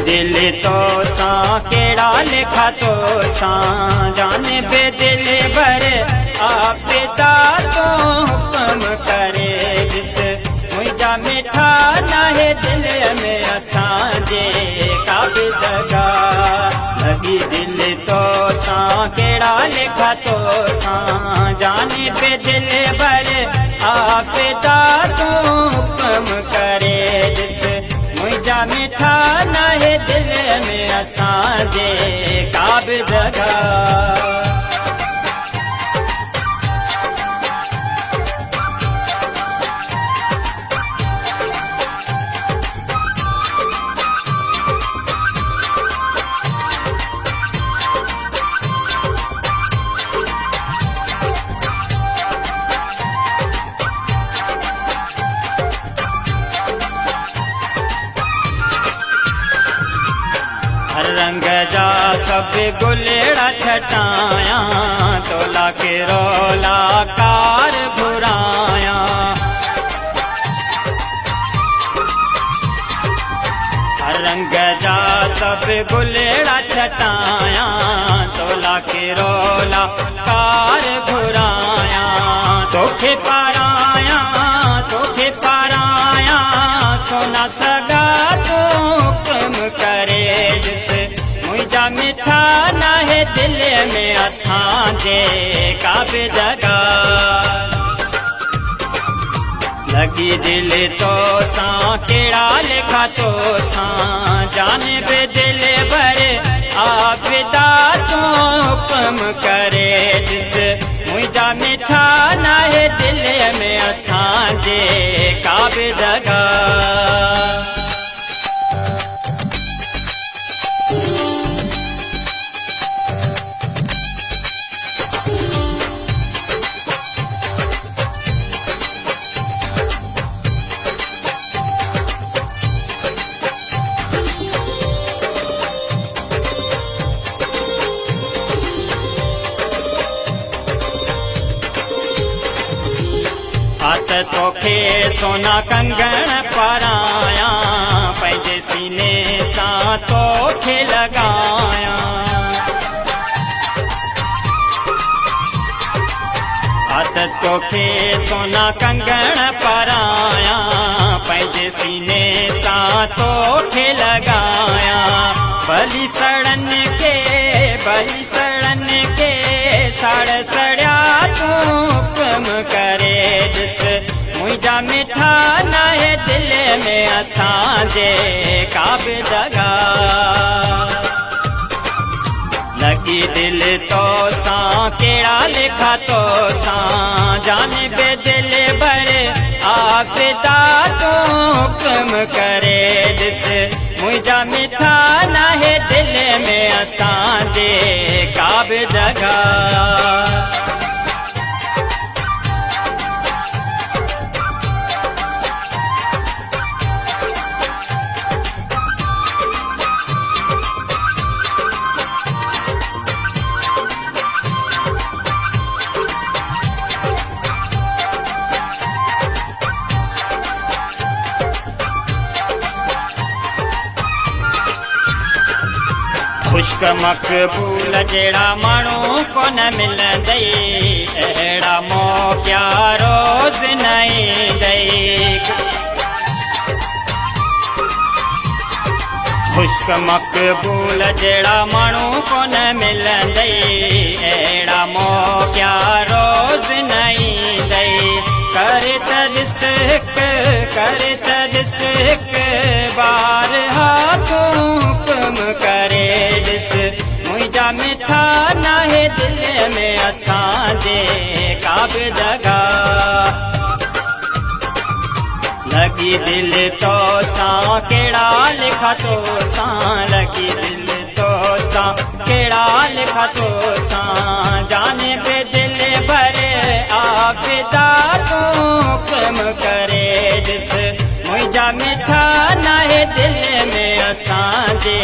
दिल तो सा केड़ा लिखा तो सा जाने पे दिल भर आप तो हुक्म करे जिस मुझा मिठा ना है दिल में असांजे काबे दगा लगी दिल तो सा केड़ा लिखा तो सा जाने पे दिल भर आप तो हुक्म करे जिस मुझा मिठा ना है दिल में असांजे काबे दगा रंग जा सब गुलेड़ा छटाया तोला के रोला कार घुराया रंग जा सब गुलेड़ा छटाया तोला के रोला कार घुराया तोखे पाराया सोना सगा तो हुक्म करे जिस मुझा मिठा ना है दिल में असांजे काबे जगा लगी दिल तो सा केड़ा लिखा तो सा जाने पे दिल भर आफिदा तो हुक्म करे जिस मुझा मिठा ना है दिल में असांजे काबे जगा हाथ तोखे सोना कंगण पराया पंहिंजे सीने सां तोखे लगाया हाथ तोखे सोना कंगण पराया पंहिंजे सीने सां तोखे लगाया बलि सड़न के साड़ सड़िया तू हुक्म करे जिस मुझा मिठा ना है दिल में असांजे काबे जगा लगी दिल तो सा केड़ा लिखा तो सा जाने पे दिल भर आफिदा तो हुक्म करे जिस मुझा मिठा ना है दिल में असांजे काबे जगा खुश्क मक़बूल जेड़ा माण्हू कोन मिलंदई अहिड़ा मौक़ा रोज़ न ईंदई खुश्क मक़बूल जेड़ा माण्हू कोन मिलंदई अहिड़ा मौक़ा रोज़ न ईंदई करे त रिस्क बार हाथों हुक्म करे जिस मुझा मिठा ना है दिल में असांजे काबे जगा लगी दिल तो सा केड़ा लिखा तो सा लगी दिल तो सा केड़ा लिखा तो सा जाने पे दिल भरे आफिदा तो हुक्म करे जिस मुझा मिठा ना है दिल में असांजे